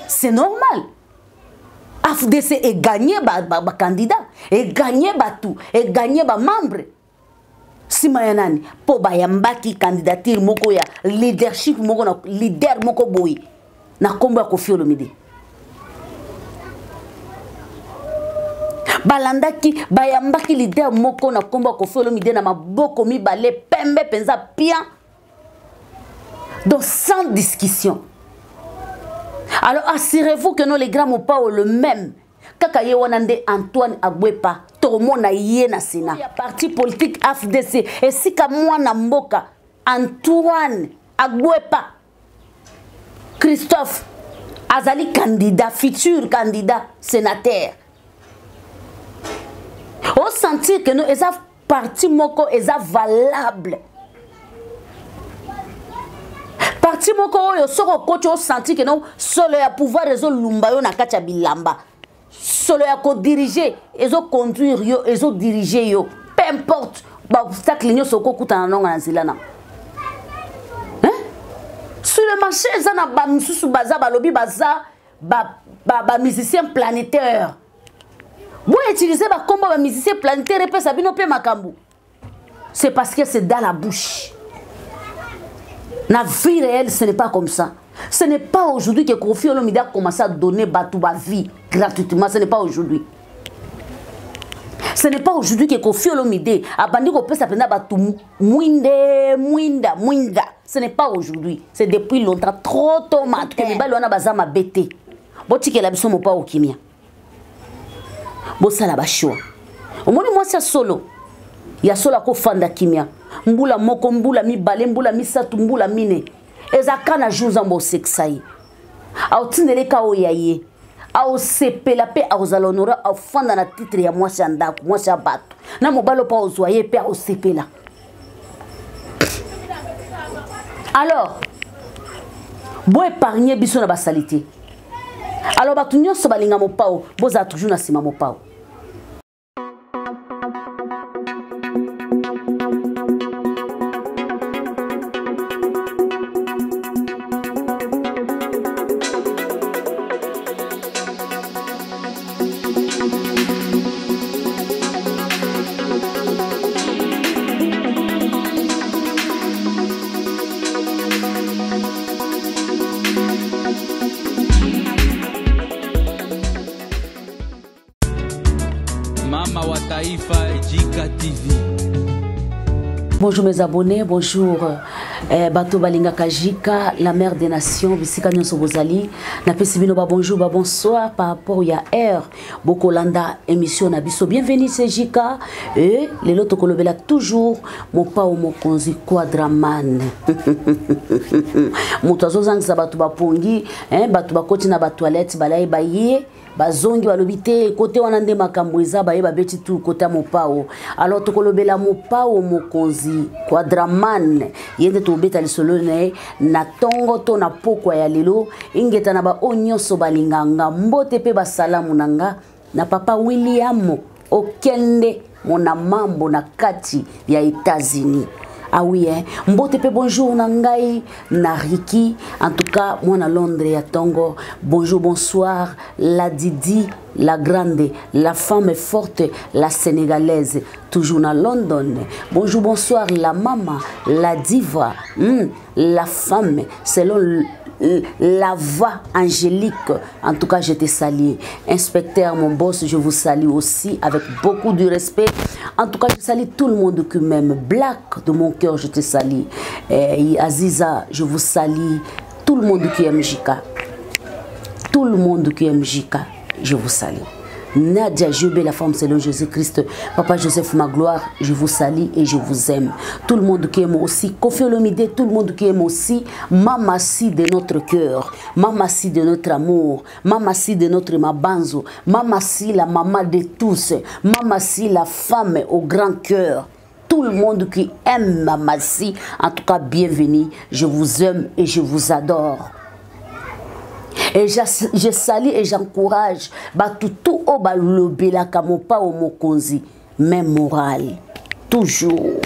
C'est normal. AFDC est gagné par candidat, et gagné par tout, et gagné par membre. Si mayanani, pour bayambaki candidature moko ya leadership moko na leader moko boy na kombo Koffi Olomide. Balandaki bayambaki leader moko na kombo Koffi Olomide na maboko mibale pembe penza pia. Donc sans discussion. Alors assurez-vous que non les grands Mopao le même. Kaka ye wanande Antoine Agbwepa, Toromona ye na Sénat. Parti politique AFDC et si ka mwana mboka Antoine Agbwepa, Christophe Azali candidat, futur candidat sénateur. On sentit que nous les parti moko est valable. Parti moko yo soko coach o senti que non solo ya pouvoir résoudre lumba yo na kacha bilamba. Solo ya ko diriger, ezo conduire yo, ezo diriger yo. Peu importe ba obstacle nyo soko kutana nonga na zilana. Hein? Sur le marché zana ba misusu baza ba lobi baza ba musicien planétaire. Vous utilisez ba combo ba musicien planétaire et ça bino pe makambu. C'est parce que c'est dans la bouche. La vie réelle, ce n'est pas comme ça. Ce n'est pas aujourd'hui que Koffi Olomide a commencé à donner Batouba vie gratuitement. Ce n'est pas aujourd'hui. Ce n'est pas aujourd'hui que Koffi Olomide a bandit qu'on peut s'appeler Batou Mwinda. Ce n'est pas aujourd'hui. C'est depuis longtemps. Trop tôt. Que les balles ont bazama bêté. Boti que la biso mo pas au kimia. Bossa la bachoua. Au moins moi c'est solo. Il y a solo ko fanda kimia. Mbula moko mbula mi bale mbula mi satu mbula mine ezaka na jour mbo sexai au tindele ka oyaye au sepela pe au zalonora au fanda na titre ya mwasi ndako mwasi bato na mobalo pa ozoye pe au sepela. Alors bo épargner biso na basalite. Alors batu nyonso balinga mopao boza toujours na sima mopao. Bonjour mes abonnés, bonjour Bato Balinga Kajika, la mère des nations, Bisika Nyonso Bozali. Napesibino ba bonjour, ba bonsoir par rapport à R. Bokolanda émission Nabiso. Bienvenue c'est Jika et les loto kolobela toujours mon pa ou mon konzi quadraman. Moutazo zang sa batu ba pongi, batu ba koti na ba toilette balai baye. Bazongi balobite côté wanande makamboza baye babeti tout côté mopao. Alors tokolobela mopao mokonzi quadraman yende to beta lisolo ne na tongo to na pokwa ya lelo ingeta na ba onyoso balinganga mbote pe basalamu nanga na papa William Okende mona mambo na kati ya États-Unis. Ah oui, hein. Mbote pe bonjour nangai, Nariki. En tout cas, moi na Londres ya Tongo. Bonjour, bonsoir, la Didi, la grande, la femme forte, la sénégalaise. Toujours na London. Bonjour, bonsoir, la maman, la diva, la femme, selon la voix angélique. En tout cas, je te salue. Inspecteur, mon boss, je vous salue aussi avec beaucoup de respect. En tout cas, je salue tout le monde qui m'aime. Black, de mon cœur, je te salue. Aziza, je vous salue. Tout le monde qui aime Jika. Tout le monde qui aime Jika, je vous salue. Nadia Jubé, la femme selon Jésus-Christ. Papa Joseph Magloire, je vous salue et je vous aime. Tout le monde qui aime aussi, Kofi Olomide, tout le monde qui aime aussi, Mamassi de notre cœur, Mamassi de notre amour, Mamassi de notre mabanzo, Mamassi la maman de tous, Mamassi la femme au grand cœur. Tout le monde qui aime Mamassi, en tout cas bienvenue, je vous aime et je vous adore. Et je salue et j'encourage tout au balobela kamopa au mokonzi, même moral, toujours.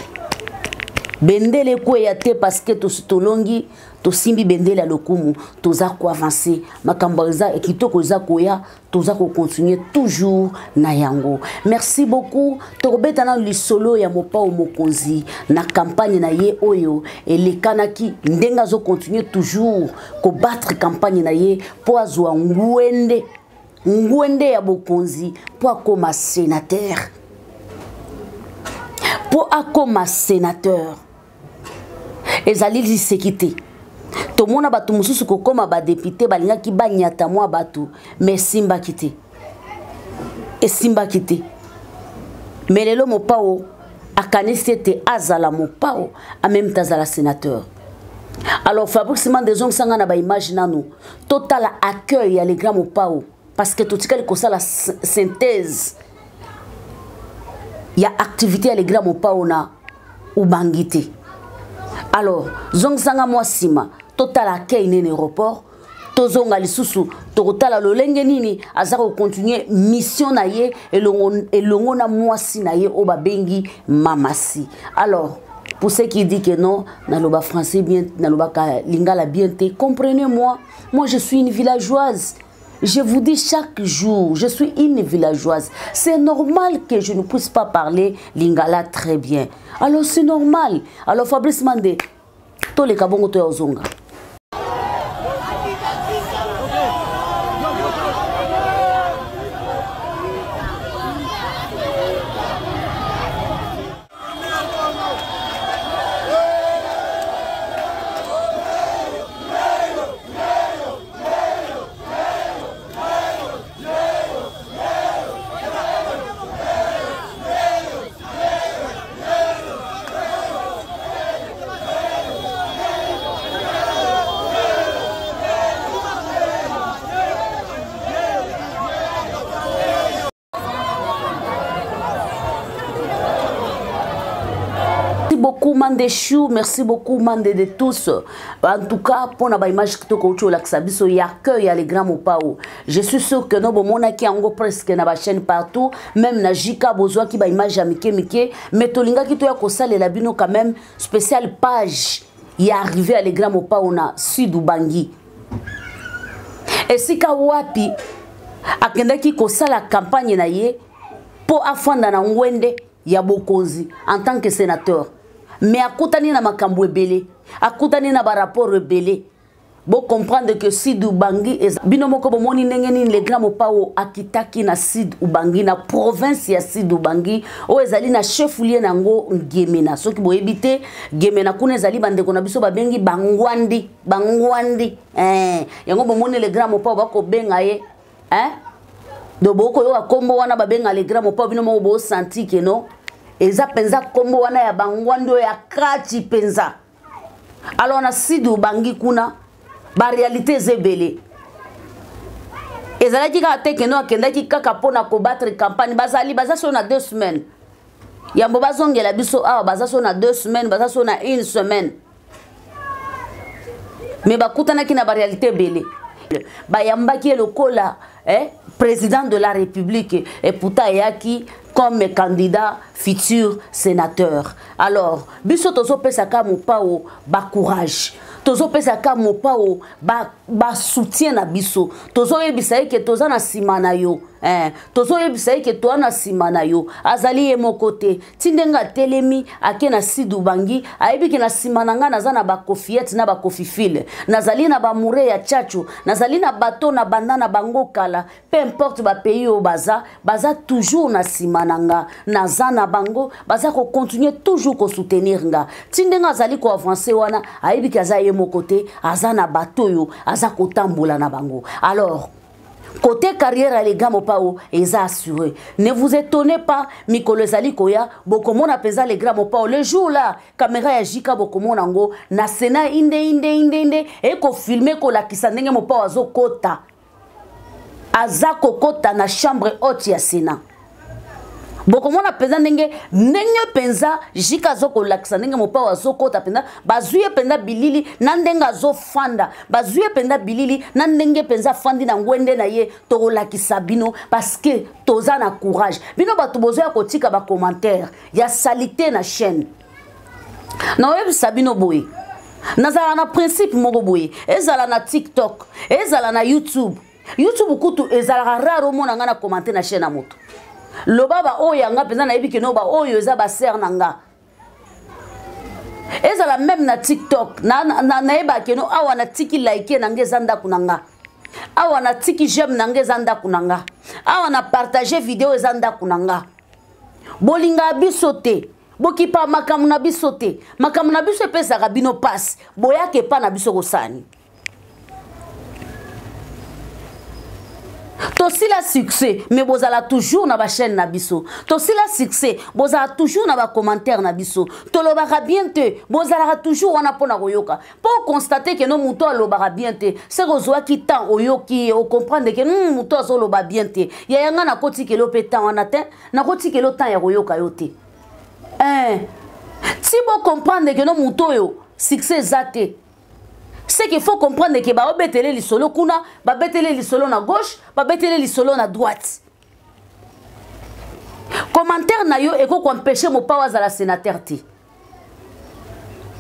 Bendele kweyate parce que tositolongi tosimbi bendele lokumu toza ko avancer makambariza ekitoko za koya toza ko continuer toujours na yango. Merci beaucoup tokobeta na lisolo ya mopa au mokonzi na campagne na ye oyo elekanaki ndenga zo continuer toujours ko battre campagne na ye po azwa ngwende ya bokonzi po akoma sénateur, po akoma sénateur. Ezali lisekite tomona batu mususu kokoma ba député balingaki banyata mwa batu mais simba kite et simba kite melelo mopao akanisete azala mopao a même tazala sénateur. Alors Fabrice des gens sanga na ba image nanu total accueil ya les grands mopao parce que totikali ko sala synthèse ya activité ya les grands mopao na ubangite. Alors, zongzanga mwasima, total accueil nene aéroport, tozonga lisusu, totala lolenge nini, azako continuer mission na ye, elongo na mwasi na ye, oba bengi mamasi. Alors, pour ceux qui disent que non, naloba français bien, naloba lingala bien te, comprenez-moi, moi je suis une villageoise. Je vous dis chaque jour, je suis une villageoise. C'est normal que je ne puisse pas parler lingala très bien. Alors c'est normal. Alors Fabrice Mandé, tous les kabongo to ozonga. Beaucoup Mandé Chou, merci beaucoup Mandé de tous. En tout cas, pour la image que tu as l'acsabiso, il y a que il y a les grands mopao. Je suis sûr que nous avons qui en presque na ba chaîne partout, même na Jika besoin qui ba image à Mike, mais tolinga qui tu as kosa les labino quand même spéciale page. Il est arrivé à les grands mopao na Sud Ubangi. Et si ka wapi akenda ki kosa la campagne na ye pour afanda na ngwende ya bokonzi en tant que sénateur. Mais à koutani na makambo ebele, à koutani na ba rapport rebelle. Bon comprendre que Sid Ubangi est binomoko bomoni nengeni les grands mopao akitaki na Sid Ubangi na province ya Sid Ubangi o ezali na chef lié nango Gemena soki bo ebité Gemena kuna ezali bandeko na biso babengi bangwandi yango bomoni les grands mopao bako benga ye do boko yo akombo wana babenga les grands mopao binomoko bo senti que non eza penza kombo wana ya bangwandi ya kati penza. Alors na Sid Ubangi kuna ba réalité zebele ezalaki ka teke no akendaki kaka pona ko battre campagne bazali bazaso na 2 semaines yambo bazongela biso awa bazaso na 2 semaines bazaso na 1 semaine mais bakutanaki na ba réalité belé bayambaki lokola président de la République et pourtant yaki comme candidat futur sénateur. Alors biso tozo pesa ka mopao ba courage tozo pesa ka mopao ba soutien na biso tozo yebisa ke toza na simana yo tozo yebisa ke to na simana yo azali ye mokote tindenga telemi ake na Sid Ubangi ayebi ke na simana nga naza na ba kofiette na ba kofifile nazali na ba mure ya chachu nazali na bato na bandana bango kala peu importe ba pays o baza toujours na simana nga naza na bango baza ko continuer toujours ko soutenir nga tindenga azali ko avancer wana ayebi ke aza ye mokote aza na bato yo aza ko tambola na bango. Alors Côté carrière, les gars, Mopao, ils assuré. Ne vous étonnez pas, Mikolo Zali Koya, Bokomon a pesé les gars, Mopao. Le jour là, caméra ya Jika Bokomon Ango, na Sena inde, et ko filmer ko la kisandenge Mopao azo kota. Azako kota na chambre haute ya Sena. Bokomona penza nenge penza Jika zoko lakisa nenge Mopao azokota penza bazuye penza bilili nandenga zo fanda bazuye penza bilili nandenge penza fandi na ngwende na ye to lakisa bino parce que toza na courage bino batu bozoya kotika ba commentaire ya salité na chaîne na web sabino boy nazala na principe moko boy ezala na TikTok ezala na YouTube kutu ezala raro mona ngana commenter na chaîne na moto Lobaba oya nga peza na yebi ba oyo eza ba ser nanga. Ezala même na TikTok na yeba keno awa na tiki like nanga zanda kunanga. Awa na tiki j'aime nanga zanda kunanga. Awa na partager vidéo zanda kunanga. Bolinga bisote. Bokipa makamu na bisote. Makamu na biso pesa rabino pass. Boyake pa na biso kosani. Tosi la succès, mais bozala toujours na ba chaîne na biso. Tosi la succès, bozala toujours na ba commentaire na biso. Tolobara bien te, bozala toujours wana pona koyoka. Pour constater que no muto alobara bien te, c'est rozoa ki tan oyoki o comprendre que muto azoloba bien te. Ya yanga na koti ke lo petan wana te, na koti ke lo tan ya koyoka yote. Si bo comprendre que no muto yo succès zate. C'est qu'il faut comprendre que ba obetele li solo kuna, ba betele li solo na gauche, ba betele li solo na droite. Commentaire na yo eko ko empêcher mo pa waza la sénateur ti.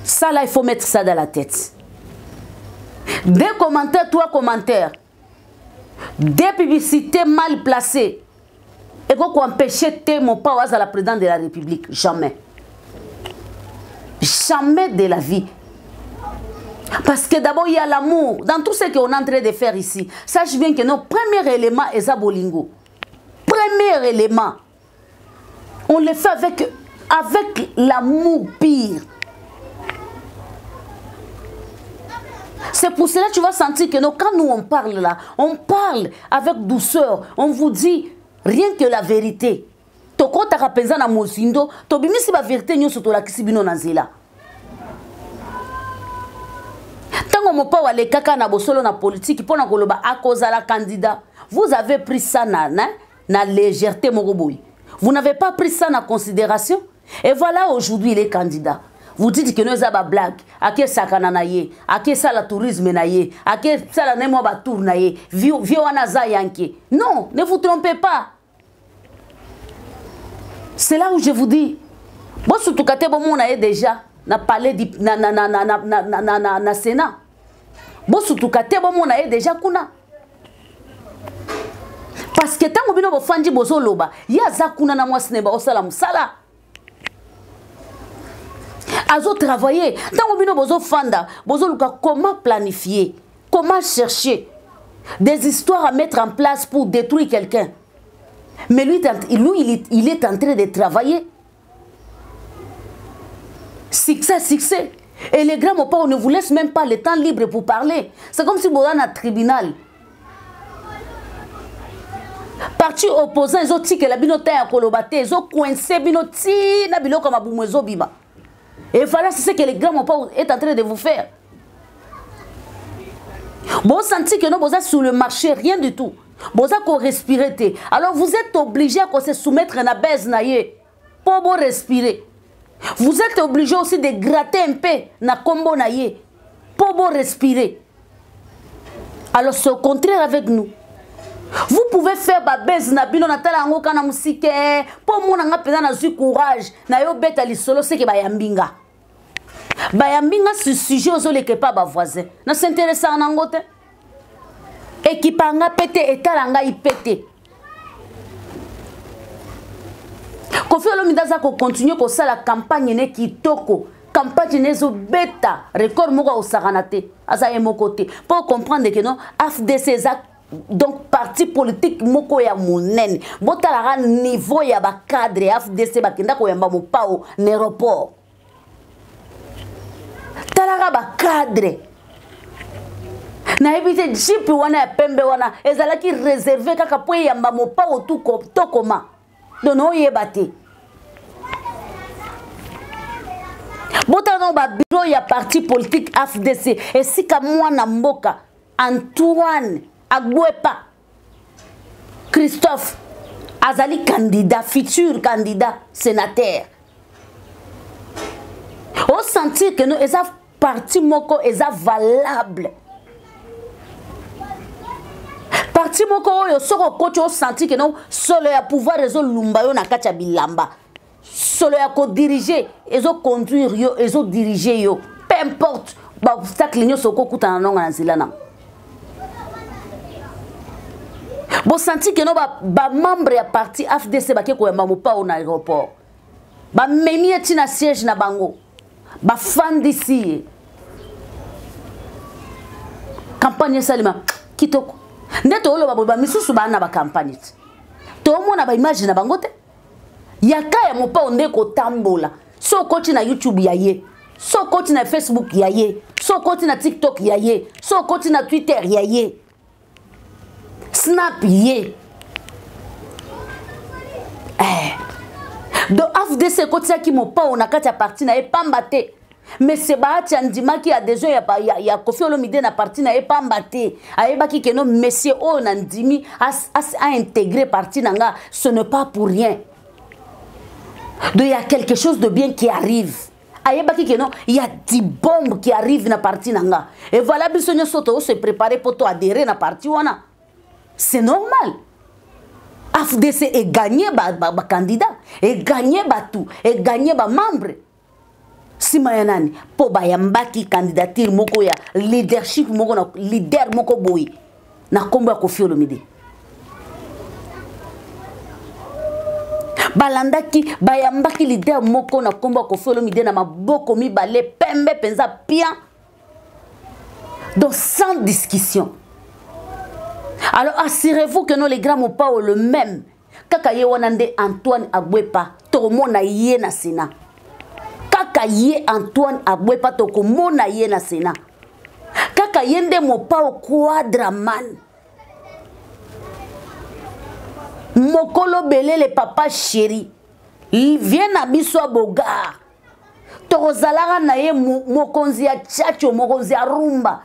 Ça là il faut mettre ça dans la tête. Des commentaires, trois commentaires. Des publicités mal placées. Eko ko empêcher te mo pa waza la présidente de la République, jamais. Jamais de la vie. Parce que d'abord, il y a l'amour. Dans tout ce qu'on est en train de faire ici, sache bien que notre premier élément est Zabolingo. Premier élément. On le fait avec l'amour pire. C'est pour cela que tu vas sentir que quand nous on parle là, on parle avec douceur. On vous dit rien que la vérité. Toko ta rapenza na mozindo, to bimisi ba vérité nyo soto la kisibino na zela. Tango mopa wale kaka na bosolo na politique pour na koloba akoza la candidat. Vous avez pris ça na légèreté moroboui. Vous n'avez pas pris ça en considération. Et voilà aujourd'hui il est candidat. Vous dites que nous avons blague. À qui ça kananaye, à qui ça la tourisme naye, à qui ça la nemo ba tour naye, viwana yanke. Non, ne vous trompez pas. C'est là où je vous dis. Bon surtout kate bon mon aye déjà na parlé na Sénat. Bon surtout kate bon mon aye déjà kuna. Parce que tant que bino bofandi bozo loba, ya zakuna na mwasne ba osala musala. Azo travailler. Tant que bino bozo fanda, bozo luka comment planifier, comment chercher des histoires à mettre en place pour détruire quelqu'un. Mais lui il est en train de travailler. Succès. Et les grands mopas, on ne vous laisse même pas le temps libre pour parler. C'est comme si vous êtes dans un tribunal. Parti opposant, ils ont dit que la binote est colobate, ils ont coincé binoti, na bilo comme aboumezo biba. Et voilà, c'est ce que les grands mopas est en train de vous faire. Vous sentez que nous sommes sur le marché, rien du tout. Vous avez respiré. Alors vous êtes obligé à se soumettre à la baisse pour vous respirer. Vous êtes obligé aussi de gratter un peu na combo naye pour vous respirer. Alors c'est au contraire avec nous. Vous pouvez faire ba baisse na bino na tala ngo kana musike pour mona nga pesa na zu courage na yo beta li solo c'est que ba yambinga. Ba yambinga ce sujet aux les pas ba voisin. Na s'intéresse en angote. Ekipanga pété etalanga ipété. Kofi Olomide za ko continuer ko sala campagne ne kitoko. Campagne nezo beta record moko osaranate aza emokote pour comprendre que non AFDC za donc parti politique moko ya monene botalara niveau ya ba cadre AFDC bakenda ko yamba mopao n'aéroport talara ba cadre na ebite jipi wana ya pembe wana ezalaki réservé kaka po yamba mopao to koma dono yebate botano ba bureau ya parti politique AFDC esika mwana mboka Antoine Agwepa Christophe azali candidat futur candidat sénateur on sentir que nous eza parti moko eza valable parti moko oyo soko kocho on sentir que nous solo ya pouvoir rezo lumba yo na kati ya bilamba solo ya ko diriger ezo conduire yo ezo diriger yo peu importe ba obstacle nyo soko kutana nonga na nzela na bon senti que no ba membre ya parti AFDC ba ke ko yamba mopa na aéroport ba memi eti na siège na bango ba fan d'ici campagne salima kitoko ndeto olo ba misusu ba na ba campagne to mona ba image na bango te yaka ya mopa onde ko tambola so koti na YouTube ya ye so koti na Facebook ya ye so koti na TikTok ya ye so koti na Twitter ya ye Snap ye do AFDC kotia ki mopa ona kati ya parti na e pambate mais c'est baati andima ki a déjà ya Koffi Olomide na parti na e pambate ayebaki que non monsieur o na ndimi a intégré parti nanga ce n'est pas pour rien donc il y a quelque chose de bien qui arrive ayebaki que non il y a 10 bombes qui arrivent na parti nanga et voilà bisonyo soto se préparer pour to adhérer na parti wana. C'est normal. AFDC est gagné ba candidat, est gagné ba tout, est gagné ba membre. Si mayanani po ba yambaki candidature moko ya leadership moko na leader moko boy na kombo ya Koffi Olomide. Balandaki ba yambaki leader moko na kombo ya Koffi Olomide na maboko mibale pembe penza pia. Donc sans discussion. Alors assurez-vous que non les grands mopa le même. Kaka ye wanande Antoine Agwepa tokomona ye na Sénat. Kaka ye Antoine Agwepa tokomona ye na Sénat. Kaka yende mopa quadraman. Mokolo belele papa chéri. Il vient na biso bogar. Tokozalaka na ye mokonzi ya chacho mokonzi ya rumba.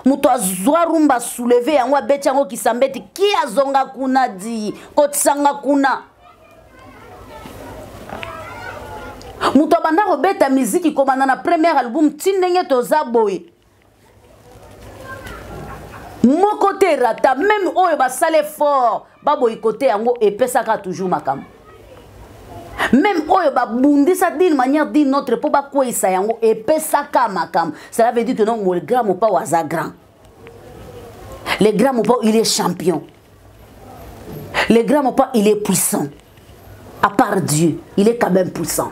Muto azwa rumba soulever yango abeti yango kisambeti ki azonga kuna di kotsanga kuna muto banda robeta musique komanda na premier album tindenge toza boy mon côté rata même oyo ba sale fort ba boy côté yango epesaka toujours makam même oyo ba bundisa d'une manière d'une autre pour ba kwesa yango epesaka makam cela veut dire que non le grand mopa waza grand le grand mopa il est champion le grand mopa il est puissant à part Dieu il est quand même puissant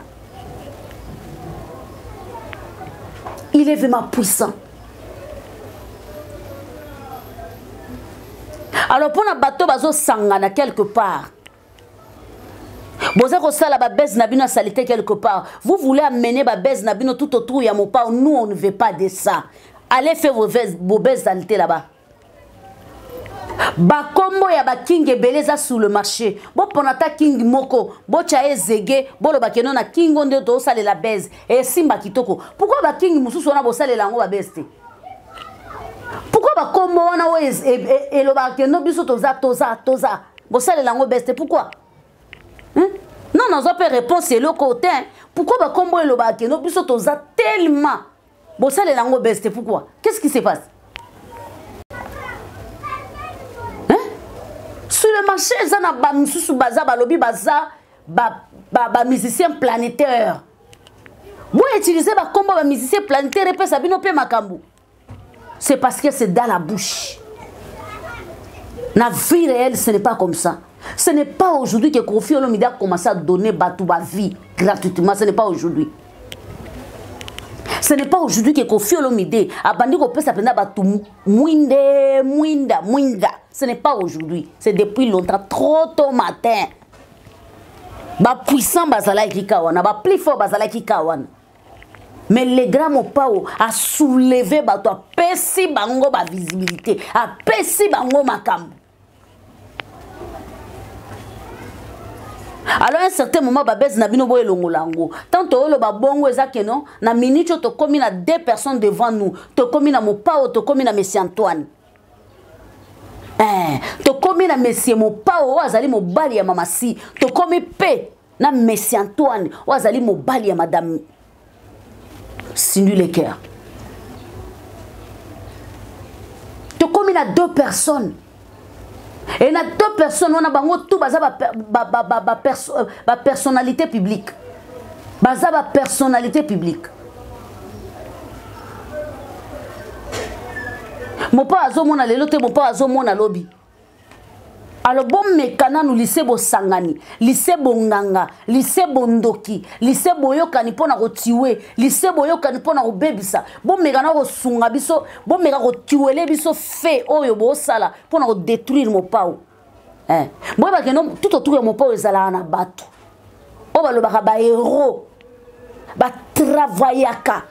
il est vraiment puissant alors pour na bateau bazo sangana quelque part Boza kosala ba base na bino salité quelque part. Vous voulez amener ba base na bino tout autour ya mopa. Nous on ne veut pas de ça. Allez faire vos base salité là-bas. Ba kombo ya ba king ebeleza sur le marché. Bo ponata king moko, bo cha ezege, bo lo ba keno na king onde to sale la base. Et simba kitoko. Pourquoi ba king mususu wana bo sale lango ba beste? Pourquoi ba kombo wana o e lo ba keno biso toza. Bo sale lango beste pourquoi? Non, non, on peut répondre, c'est le côté. Pourquoi bah comme le bas que nous puissions tellement. Bon ça les langues best pourquoi? Qu'est-ce qui se passe? Hein? Sur le marché, ça n'a pas sous baza balobi baza ba musicien planétaire. Vous utilisez ba combo ba musicien planétaire et puis ça bino pe makambu. C'est parce que c'est dans la bouche. La vie réelle, ce n'est pas comme ça. Ce n'est pas aujourd'hui que Koffi Olomide a commencé à donner Batouba vie gratuitement. Ce n'est pas aujourd'hui. Ce n'est pas aujourd'hui que Koffi Olomide a bandé qu'on peut s'appeler Batou Mwinda. Ce n'est pas aujourd'hui. C'est depuis longtemps, trop tôt matin. Ba puissant bazala ki kawana, ba plus fort bazala ki kawana. Mais les grands Mopao a soulevé bato, a pesi bango ba visibilité, a pesi bango makam. Alors à un certain moment babez na bino boye longolango. Tant to lo ba bongo ezake non, na minute to komi na 2 personnes devant nous, to komi na Mopao, to komi na Monsieur Antoine. To komi na Monsieur Mopao azali mobali ya mama si, to komi pe na Monsieur Antoine azali mobali ya madame Cindy Lecker. To komi na 2 personnes. Et na 2 personnes, on a bango tout baza ba personnalité publique. Baza ba personnalité publique. Mon père azo mona lelo te mon père azo mona lobi. Alors bon mekana nous lycée bo sangani, lycée bo nganga, lycée bondoki, lycée boyokani pona ko tiwe, lycée boyokani pona ko bebisa. Bon mekana ko sunga biso, bon mekana ko tiwele biso fait oyo bo sala pona ko détruire mon pao. Bon ba que non tout autour de mon pao ezala na bato. O ba lo ba héros. Ba travaillaka.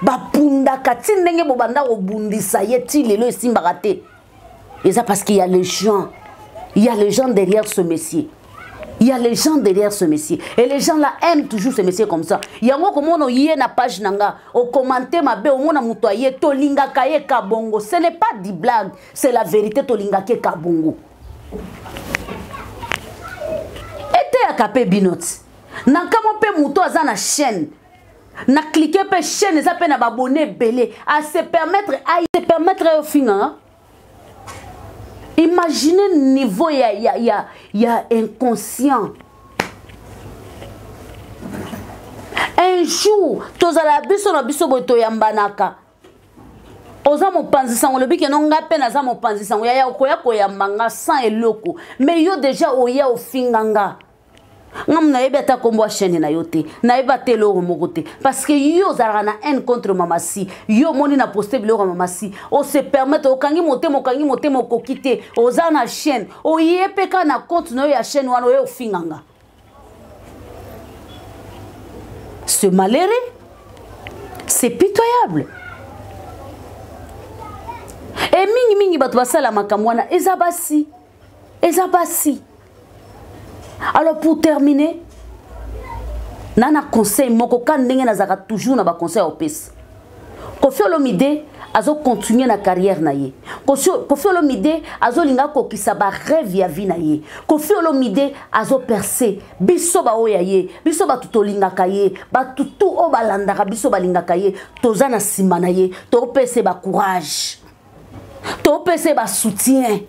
Ba pundaka tindenge bo banda ko bundisa yeti lelo esimbaka te. Et ça parce qu'il y a les gens. Il y a les gens derrière ce métier. Il y a les gens derrière ce métier. Et les gens là aiment toujours ce métier comme ça. Il y a moi comme on y na page nanga, au commenter ma be, au mona mutoye, to linga kaye kabongo. Ce n'est pas des blagues, c'est la vérité to linga ke kabongo. Et à capé binot. Na kamo pe muto aza na chaîne. Na cliquer pe chaîne ça pe na abonné belé à se permettre au fin. Imaginez le niveau, il y a inconscient. Un jour, tous à la biso na biso boto yambanaka. Oza mo panzisango le bike non ngape na za mo panzisango ya okoya koyambanga sans eloko. Mais yo déjà oya ofinganga. Ngam na yeba ta kombo chaîne na yote na yeba te lo mokote parce que yo zara na haine contre mamasi yo moni na poster bilo mamasi o se permettre o kangi motemo kokite o za na chaîne o yepeka na compte no ya chaîne wana yo finganga. Ce malheureux, c'est pitoyable. Et mingi bato basala makamwana ezabasi. Alors pour terminer, nana conseil moko kan ndenge nazaka toujours na ba conseil opes. Kofi Olomide azo continuer na carrière na ye. Kofi Olomide azo linga ko kisa ba rêve ya vie na ye. Kofi Olomide azo percer biso ba oya ye, biso ba tutolinga kaye, ba tutu o balandaka biso balinga kaye, toza na sima na ye, to pese ba courage. To pese ba soutien.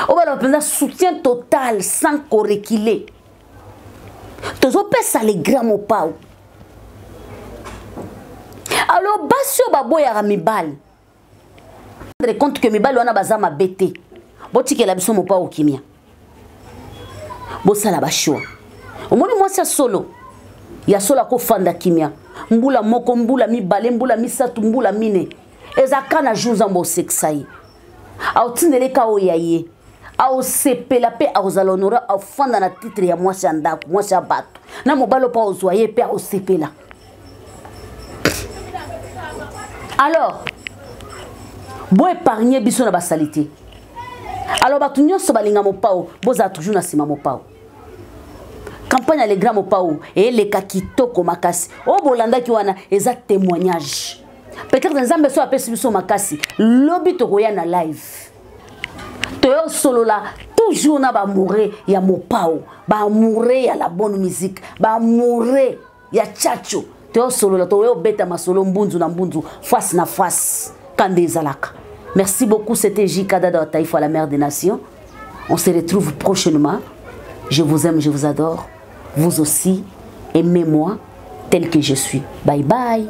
On va leur soutien total sans corréculer. Tous on pèse ça les grands Mopao. Alors basio babo ya mibal. Rendre compte que mibal wana bazama bete. Boti ke la biso Mopao kimia. Bo sala basho. Omoni moi ça solo. Ya solo ko fanda kimia. Mbula moko mbula mibale mbula misatu mbula mine. Ezaka na jour zambo sexai. Autindele ka oyaye. Au CP la paix aux alonora au fond dans la titre ya moi chanda moi chabat na mobalo pa ozoyer pe au CP là. Alors bo épargner biso na basalité. Alors batunyo so balinga mopao boza toujours na sima mopao. Campagne les grands mopao et les kakitoko makasi. O bolanda ki wana eza témoignage. Peut-être nzambe so apesi biso makasi lobi to koya na live. Toyo solo là toujours na ba mourir ya Mopao, ba mourir ya la bonne musique, ba mourir ya chacho. Toyo solo là toyo beta masolo mbunzu na mbunzu face na face kande zalaka. Merci beaucoup, c'était Jikada de Taïfa, la mère des nations. On se retrouve prochainement. Je vous aime, je vous adore. Vous aussi, aimez-moi tel que je suis. Bye bye.